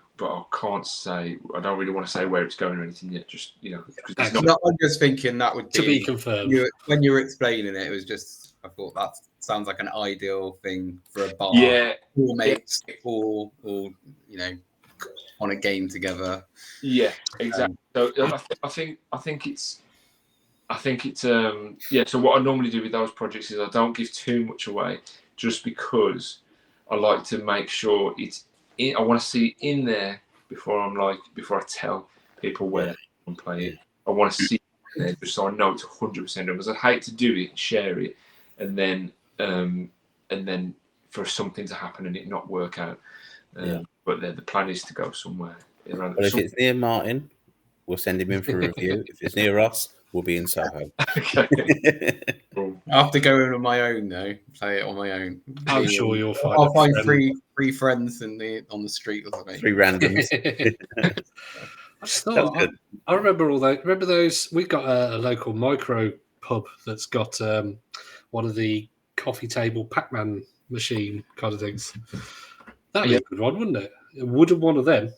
can't say. I don't really want to say where it's going or anything yet. Just because it's not. No, I'm just thinking that would to be confirmed. When you were explaining it, it was just I thought that sounds like an ideal thing for a bar. Yeah, all mates, all on a game together. Yeah, exactly. So I think it's yeah. So what I normally do with those projects is I don't give too much away, just because I like to make sure it's in. I want to see it in there before I tell people where I'm playing. I want to see it in there just so I know it's 100% done. Because I hate to do it, share it, and then for something to happen and it not work out. But the plan is to go somewhere. Well, if it's near Martin, we'll send him in for a review. If it's near us, we'll be in Soho. Okay. Cool. I have to go in on my own though. Play it on my own. I'm sure you'll find. I'll find three friends on the street or something. 3 randoms. I just thought, I remember all those. Remember those? We've got a local micro pub that's got one of the coffee table Pac-Man machine kind of things. That'd be a good one, wouldn't it? Would have one of them.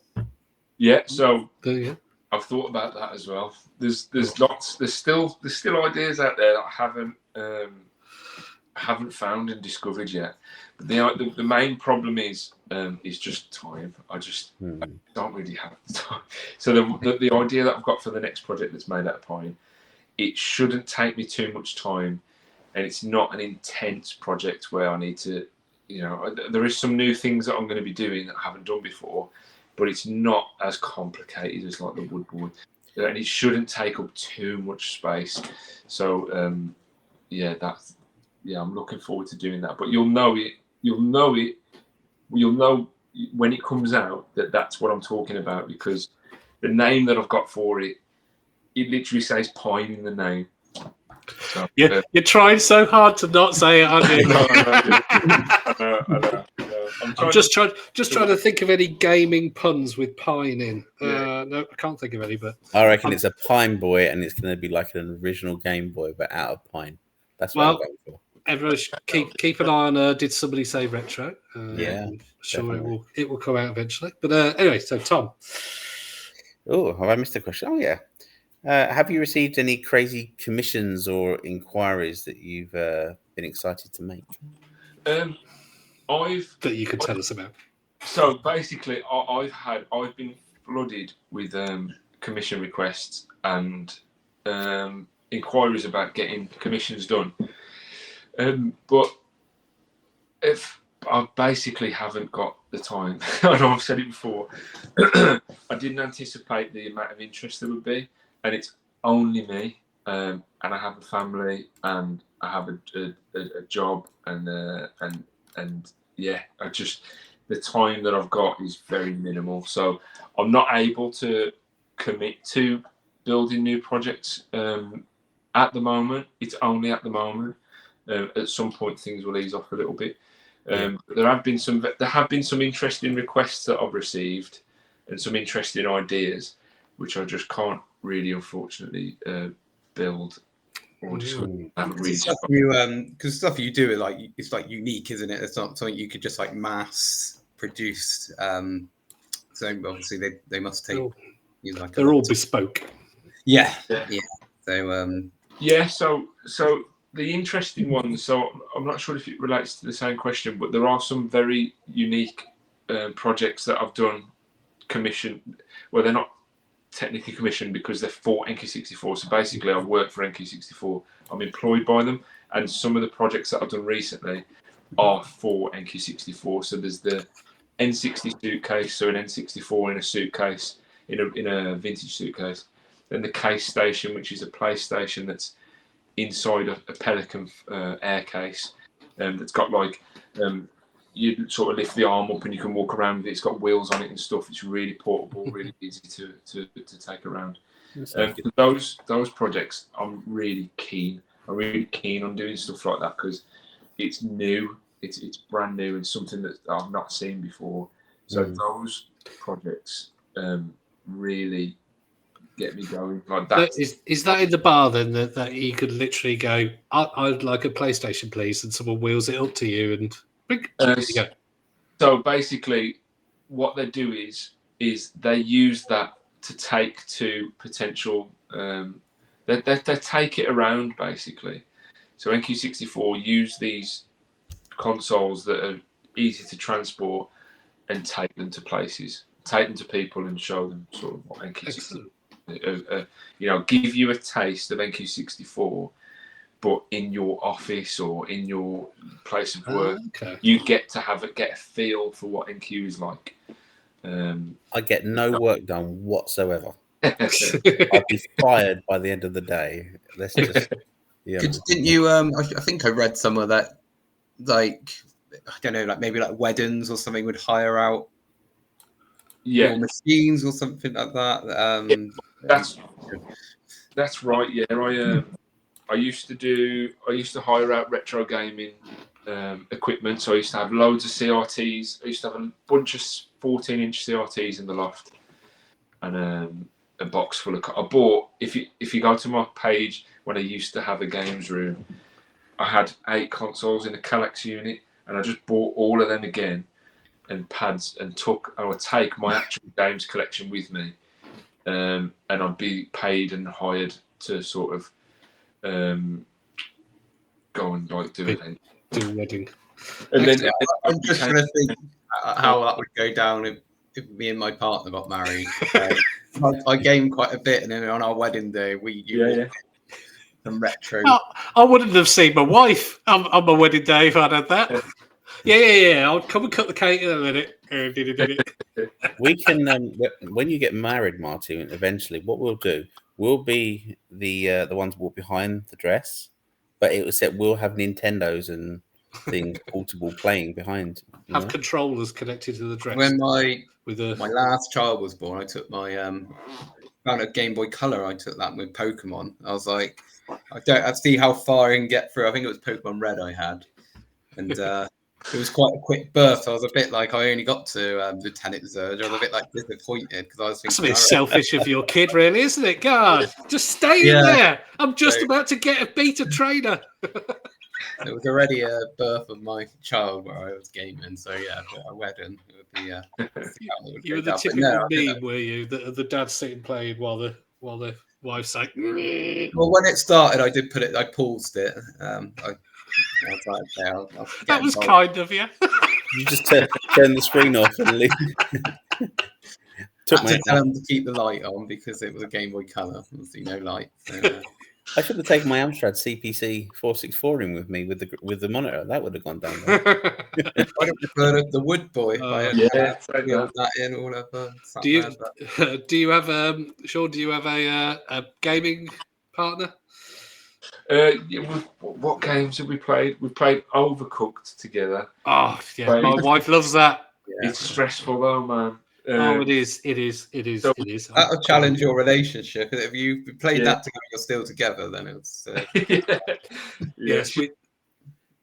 Yeah. So yeah. I've thought about that as well. There's lots. There's still ideas out there that I haven't found and discovered yet. But the main problem is just time. I just I don't really have the time. So the idea that I've got for the next project that's made out of pine, it shouldn't take me too much time, and it's not an intense project where I need to. There is some new things that I'm going to be doing that I haven't done before, but it's not as complicated as like the Wood Boy, and it shouldn't take up too much space. So I'm looking forward to doing that. But you'll know when it comes out that that's what I'm talking about, because the name that I've got for it literally says Pine in the name. So, you're trying so hard to not say it, aren't you? I know. I'm just trying to think of any gaming puns with pine in. No, I can't think of any. But I reckon it's a Pine Boy, and it's going to be like an original Game Boy, but out of pine. That's what I'm going for. Everyone keep an eye on DidSomebodySayRetro. I'm sure it will come out eventually. But anyway, so Tom. Oh, have I missed a question? Oh yeah. Have you received any crazy commissions or inquiries that you've been excited to make? That you could tell us about. So basically, I've been flooded with commission requests and inquiries about getting commissions done. But if I basically haven't got the time, I know I've said it before. I didn't anticipate the amount of interest there would be. And it's only me, and I have a family, and I have a job, and the time that I've got is very minimal. So I'm not able to commit to building new projects at the moment. It's only at the moment. At some point, things will ease off a little bit. There have been some interesting requests that I've received, and some interesting ideas, which I just can't really, unfortunately, build or just haven't really. Because stuff you do it's like unique, isn't it? It's not something you could just like mass produce. So obviously they must take. They're all bespoke. Yeah. So the interesting ones. So I'm not sure if it relates to the same question, but there are some very unique projects that I've done commission. Well, they're not technically commissioned because they're for NQ64. So basically, I work for NQ64. I'm employed by them, and some of the projects that I've done recently are for NQ64. So there's the N60 suitcase, so an N64 in a suitcase, in a vintage suitcase. Then the case station, which is a PlayStation that's inside a Pelican air case, that's got like you sort of lift the arm up and you can walk around with it. It's got wheels on it and stuff. It's really portable, really easy to take around. Those projects, I'm really keen on doing stuff like that because it's new, it's brand new and something that I've not seen before. So those projects really get me going. Like that. Is that in the bar then that you could literally go, I'd like a PlayStation, please, and someone wheels it up to you and there you go. So basically, what they do is they use that to take to potential. They take it around basically. So NQ64 use these consoles that are easy to transport and take them to places, take them to people, and show them sort of what NQ64. Give you a taste of NQ64, but in your office or in your place of work, you get to get a feel for what NQ is like. I get no work done whatsoever. I'd be fired by the end of the day. Let's just. Didn't you? I think I read somewhere that, like, I don't know, like maybe like weddings or something would hire out your machines or something like that. That's right. Yeah, I used to hire out retro gaming equipment. So I used to have loads of CRTs. I used to have a bunch of 14-inch CRTs in the loft, and a box full of. I bought, if you go to my page when I used to have a games room, I had 8 consoles in a Kallax unit, and I just bought all of them again, and pads, and I would take my actual games collection with me, and I'd be paid and hired to sort of go and like do a wedding. And then I'm just trying to think how that would go down if me and my partner got married. I gamed quite a bit, and then on our wedding day, some retro. I wouldn't have seen my wife on my wedding day if I'd had that. Yeah. I'll come and cut the cake in a minute. We can, when you get married, Martin, eventually, what we'll do, we'll be the ones walk behind the dress, but it was said we'll have Nintendos and things portable playing behind. Have controllers connected to the dress. When my last child was born, I took my found a Game Boy Color. I took that with Pokemon. I was like, I'd see how far I can get through. I think it was Pokemon Red I had, and it was quite a quick birth. I was a bit like, I only got to Lieutenant Zurge. I was a bit like disappointed because I was thinking, that's a bit selfish of your kid, really, isn't it? God, just stay in there. I'm just about to get a beta trainer. It was already a birth of my child where I was gaming, so a wedding it would be. You were the typical meme, were you? The dad sitting playing while the wife's like. Well, when it started, I did I paused it. That was kind of you. You just turn the screen off and leave. Took my tell him to keep the light on because it was a Game Boy Color. Obviously, no light. So, I should have taken my Amstrad CPC 464 in with me with the monitor. That would have gone down there. I don't prefer the Wood Boy. That in all of. Do you have Shaun? Do you have a gaming partner? What games have we played? We played Overcooked together. Oh yeah, my wife loves that. Yeah. It's stressful though, man. It is. That'll challenge your relationship. If you played that together, you're still together. Then it's. Yes.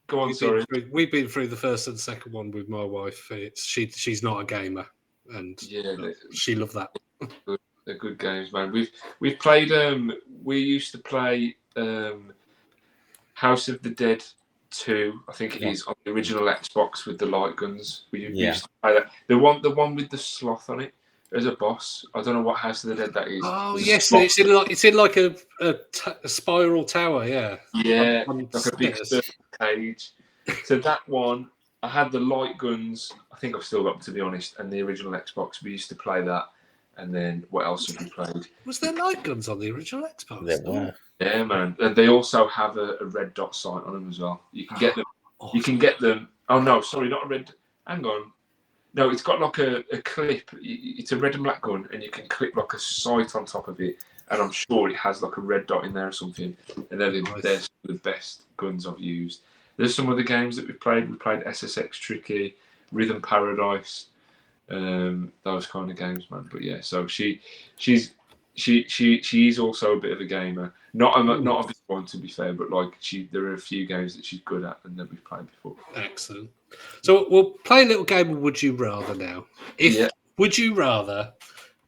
Go on. Sorry. We've been through the first and second one with my wife. She's not a gamer, and she loved that. They're good games, man. We've played. We used to play House of the Dead 2, I think it is, on the original Xbox with the light guns. We used to play that. The one with the sloth on it as a boss. I don't know what House of the Dead that is. Oh yes, it's in like a spiral tower. Yeah. Yeah, like a big cage. So that one, I had the light guns. I think I've still got them, to be honest. And the original Xbox, we used to play that. And then what else have we played? Was there light guns on the original Xbox? There were. Yeah, man. And they also have a red dot sight on them as well. You can get them. You can get them. Oh no, sorry, not a red. Hang on. No, it's got like a clip. It's a red and black gun, and you can clip like a sight on top of it. And I'm sure it has like a red dot in there or something. And they're the best guns I've used. There's some other games that we played. We played SSX Tricky, Rhythm Paradise. Those kind of games, man. But yeah, so she's she is also a bit of a gamer. Not a big one, to be fair, but like there are a few games that she's good at and that we've played before. Excellent. So we'll play a little game of Would You Rather now. Would you rather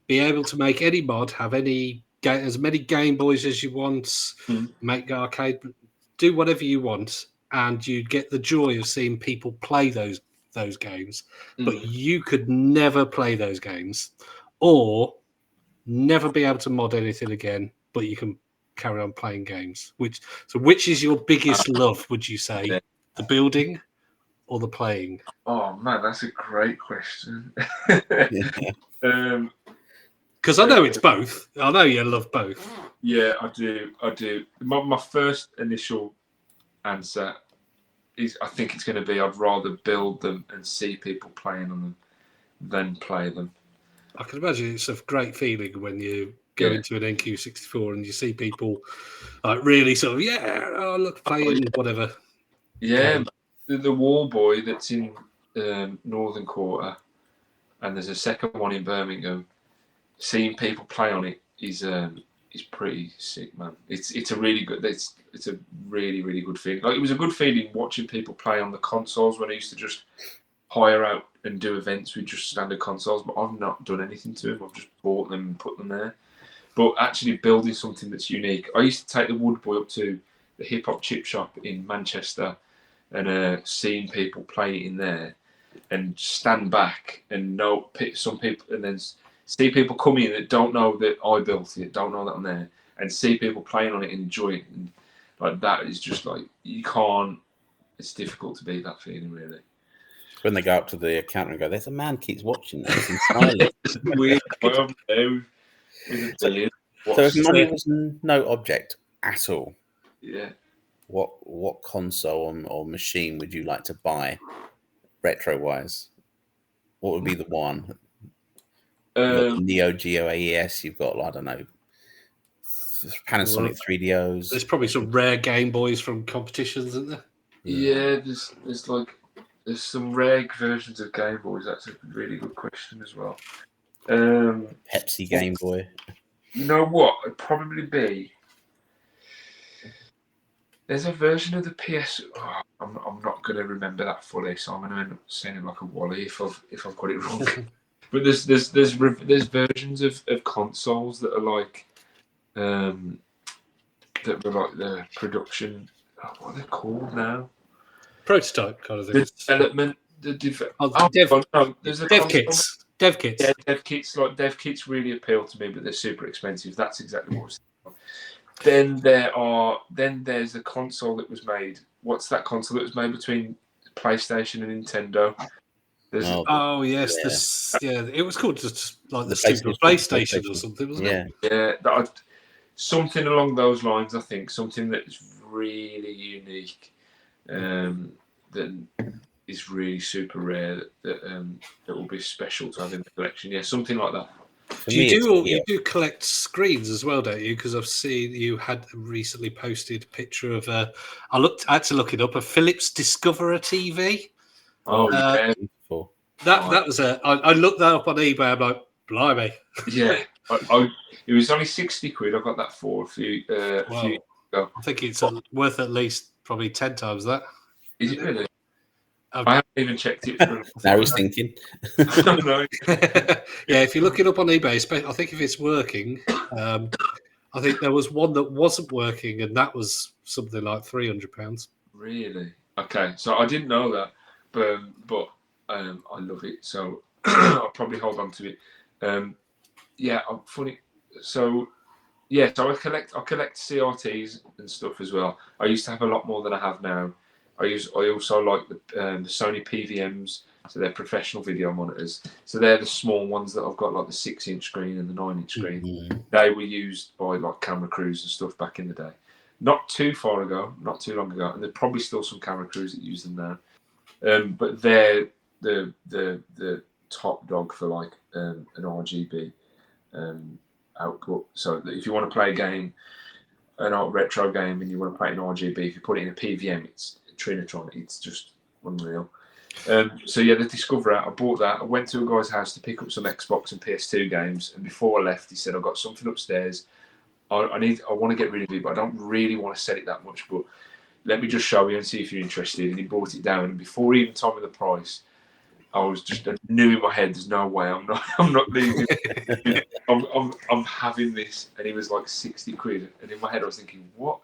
be able to make any mod, have as many Game Boys as you want, make arcade, do whatever you want, and you'd get the joy of seeing people play those games, but you could never play those games, or never be able to mod anything again, but you can carry on playing games. Which is your biggest love, would you say? The building or the playing? Oh man, that's a great question. Because I know it's both. I know you love both. Yeah, I do. My first initial answer is I think it's going to be I'd rather build them and see people playing on them than play them. I can imagine it's a great feeling when you go into an NQ64 and you see people like really sort of look playing whatever. Yeah, the wall boy that's in Northern Quarter, and there's a second one in Birmingham. Seeing people play on it is pretty sick, man. It's a really good. It's a really, really good feeling. Like, it was a good feeling watching people play on the consoles when I used to just hire out and do events with just standard consoles, but I've not done anything to them. I've just bought them and put them there. But actually building something that's unique. I used to take the wood boy up to the hip hop chip shop in Manchester and seeing people play it in there and stand back and know some people, and then see people come in that don't know that I built it, don't know that I'm there, and see people playing on it and enjoy it. And like, that is just like, you can't, it's difficult to beat that feeling, really. When they go up to the counter and go, "There's a man keeps watching this and smiling." Weird. So if money was no object at all, what console or machine would you like to buy, retro wise? What would be the one? Neo Geo AES. You've got, I don't know, Panasonic 3DOs. There's probably some rare Game Boys from competitions, isn't there? Yeah, there's some rare versions of Game Boys. That's a really good question as well. Pepsi Game Boy. You know what? It'd probably be. There's a version of the PS. Oh, I'm not going to remember that fully, so I'm going to end up sounding like a Wally if I've got it wrong. But there's versions of consoles that are like that were like the production. What are they called now? Prototype kind of thing. The development. There's dev kits. Dev kits. Yeah, dev kits. Like, dev kits really appeal to me, but they're super expensive. That's exactly what I was thinking. Then there's a console that was made. What's that console that was made between PlayStation and Nintendo? It was called just like the Super PlayStation or something, wasn't it? Yeah, something along those lines. I think something that's really unique, that is really super rare, that will be special to have in the collection. Yeah, something like that. You do collect screens as well, don't you? Because I've seen you had recently posted a picture of I had to look it up, a Philips Discoverer TV. Oh, yeah. That was I looked that up on eBay. I'm like, blimey. Yeah, it was only 60 quid. I got that for a few years ago. I think it's worth at least probably 10 times that. Is it really? I haven't even checked it. Now he's thinking. No. Yeah, if you look it up on eBay, I think if it's working, I think there was one that wasn't working, and that was something like £300. Really? Okay, so I didn't know that, but I love it, so I'll probably hold on to it. Yeah, I'm funny. So I collect CRTs and stuff as well. I used to have a lot more than I have now. I also like the Sony PVMs, so they're professional video monitors. So they're the small ones that I've got, like the 6-inch screen and the 9-inch screen. Mm-hmm. They were used by like camera crews and stuff back in the day. Not too long ago, and there's probably still some camera crews that use them now. But they're the top dog for like an RGB output. So if you want to play a game, an retro game, and you want to play it in RGB, if you put it in a PVM, it's Trinitron. It's just unreal. So yeah, the Discovery, I bought that. I went to a guy's house to pick up some Xbox and PS2 games, and before I left, he said, "I've got something upstairs. I want to get rid of it, but I don't really want to sell it that much. But let me just show you and see if you're interested." And he brought it down, and before he even told me the price, I knew in my head, "There's no way I'm not leaving. I'm having this." And he was like 60 quid, and in my head I was thinking, "What?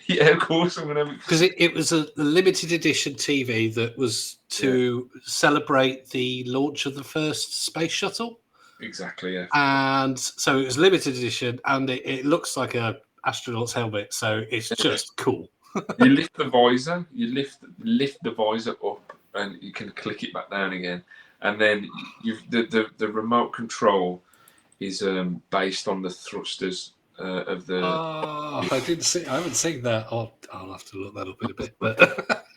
Yeah, of course I'm gonna have it." Because it was a limited edition TV that was to celebrate the launch of the first space shuttle. Exactly, yeah. And so it was limited edition, and it looks like a astronaut's helmet, so it's just cool. You lift the visor, you lift the visor up, and you can click it back down again. And then the remote control is based on the thrusters of the. Oh, I haven't seen that. I'll have to look that up in a bit. But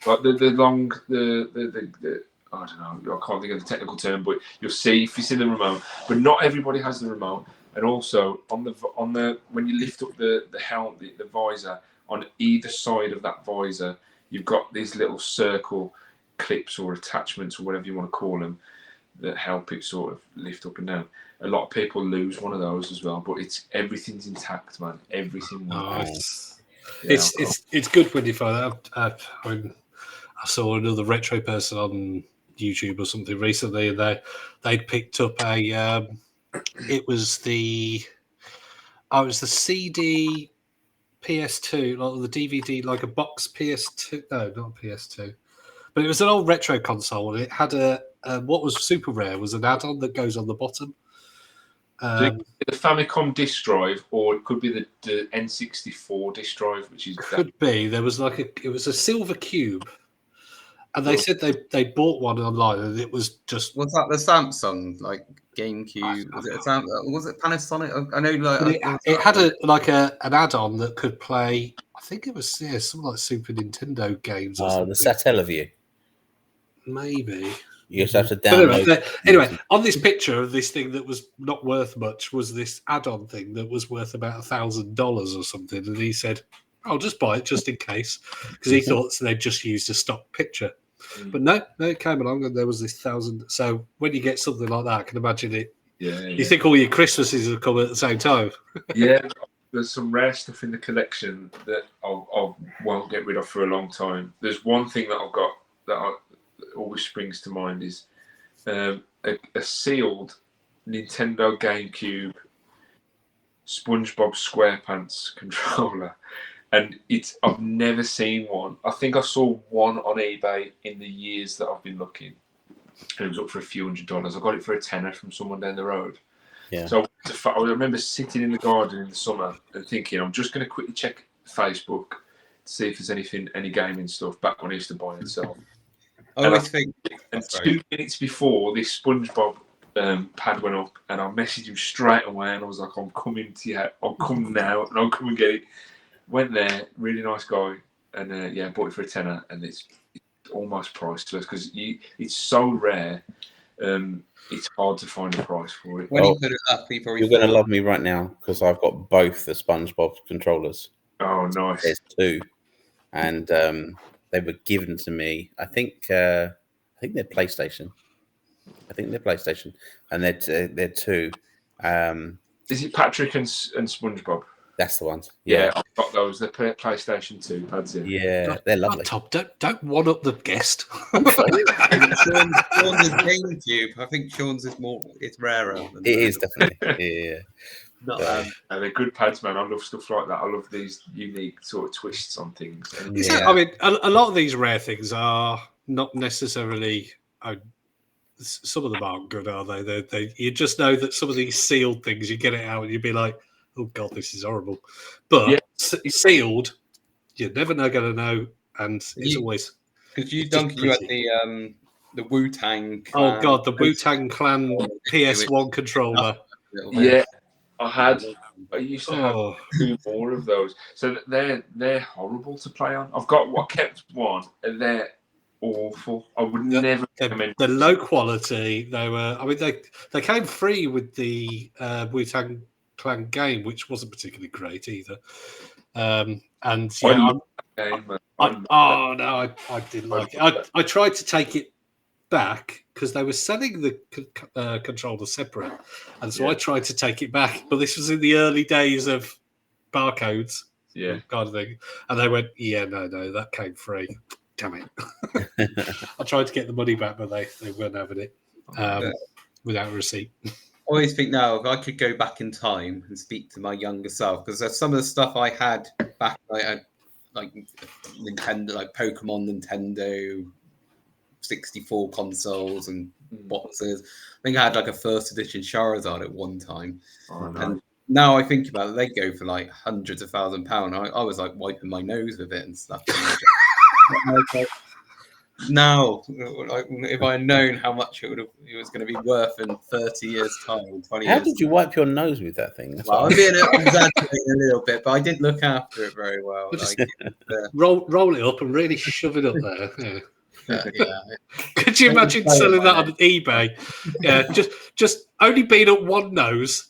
like the long the I don't know. I can't think of the technical term, but you'll see if you see the remote. But not everybody has the remote. And also on the when you lift up the helmet, the visor, on either side of that visor, you've got these little circle clips or attachments or whatever you want to call them that help it sort of lift up and down. A lot of people lose one of those as well, but everything's intact, man. Everything. It's good when you find that. I saw another retro person on YouTube or something recently, and they'd picked up it was the CD PS2, like the DVD, like a box PS2. No, not PS2, but it was an old retro console, and it had what was super rare was an add-on that goes on the bottom. The Famicom disc drive, or it could be the N64 disc drive, which is could be. There was it was a silver cube, and they said they bought one online, and it was just. Was that the Samsung GameCube? Was it Panasonic? I know, it had an add-on that could play. I think it was something like Super Nintendo games. Or something. The Satellaview. Maybe. You just have to download. Anyway, on this picture of this thing that was not worth much was this add-on thing that was worth about $1,000 or something, and he said, "I'll just buy it just in case," because he thought they'd just used a stock picture. But no, it came along and there was this 1,000. So when you get something like that, I can imagine it. Yeah. You think all your Christmases will come at the same time. Yeah, there's some rare stuff in the collection that I won't get rid of for a long time. There's one thing that I've got that always springs to mind is a sealed Nintendo GameCube SpongeBob SquarePants controller. And I've never seen one. I think I saw one on eBay in the years that I've been looking. And it was up for a few $100s. I got it for a tenner from someone down the road. Yeah. So I remember sitting in the garden in the summer and thinking, I'm just going to quickly check Facebook to see if there's any gaming stuff back when I used to buy and sell. And 2 minutes before this SpongeBob pad went up, and I messaged him straight away, and I was like, I'm coming to you. I'll come now, and I'll come and get it. Went there, really nice guy, and bought it for a tenner, and it's almost priceless because it's so rare. It's hard to find a price for it. When you put it up, people you're going to love me right now because I've got both the SpongeBob controllers. Oh, nice! There's two, and they were given to me. I think they're PlayStation. And they're two. Is it Patrick and SpongeBob? That's the ones. Yeah, I've got those. They're PlayStation 2 pads. Yeah, they're lovely. Tom, don't one up the guest. Shaun's GameCube. I think Shaun's it's rarer. It is definitely. Yeah. They're good pads, man. I love stuff like that. I love these unique sort of twists on things. I mean, a lot of these rare things are not necessarily. Some of them aren't good, are they? They you just know that some of these sealed things, you get it out and you'd be like, oh God, this is horrible. But sealed, you're never going to know, and it's always because you had the Wu-Tang. Oh God, the Wu-Tang Clan PS1 controller. Yeah, I used to have 2 more of those. So they're horrible to play on. I kept one, and they're awful. I would never recommend. They're low quality. They were. I mean, they came free with the Wu-Tang Clan game, which wasn't particularly great either. I didn't like it. I tried to take it back because they were selling the controller separate, and so I tried to take it back, but this was in the early days of barcodes, kind of thing, and they went, "Yeah, no, that came free. Damn it!" I tried to get the money back, but they weren't having it without a receipt. I always think now if I could go back in time and speak to my younger self, because there's some of the stuff I had back, like Nintendo, like Pokemon, Nintendo 64 consoles and boxes. I think I had like a first edition Charizard at one time. And now I think about it, they go for like hundreds of £1,000s. I was like wiping my nose with it and stuff. Now, if I had known how much it was going to be worth in 30 years' time, 20 years. How did you wipe your nose with that thing? Well, I'm being exaggerating a little bit, but I didn't look after it very well. Roll it up and really shove it up there. Could you imagine selling that on eBay? Yeah, just only being up one nose.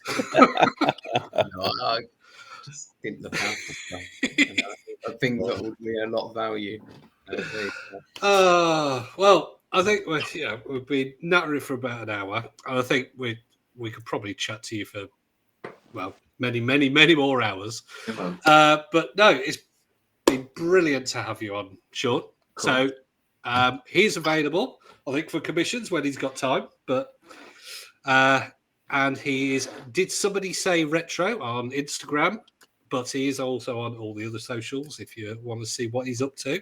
I just didn't look after stuff. I think that would be a lot of value. Well, I think we've been nattering for about an hour, and I think we could probably chat to you for many more hours. But no, it's been brilliant to have you on, Shaun. Cool. So he's available, I think, for commissions when he's got time. But and he is DidSomebodySayRetro on Instagram, but he is also on all the other socials if you want to see what he's up to.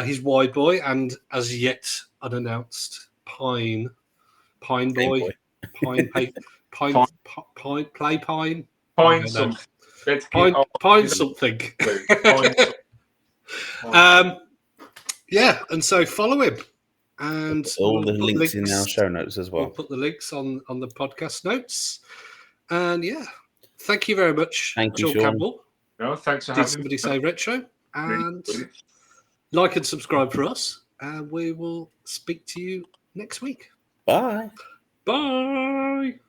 He's Wide Boy and as yet unannounced Pine Boy, Pine something. And so follow him. And all the links in our show notes as well. We'll put the links on the podcast notes. And thank you very much, Shaun Campbell. No, thanks for having me. DidSomebodySayRetro. And like and subscribe for us. And we will speak to you next week. Bye. Bye.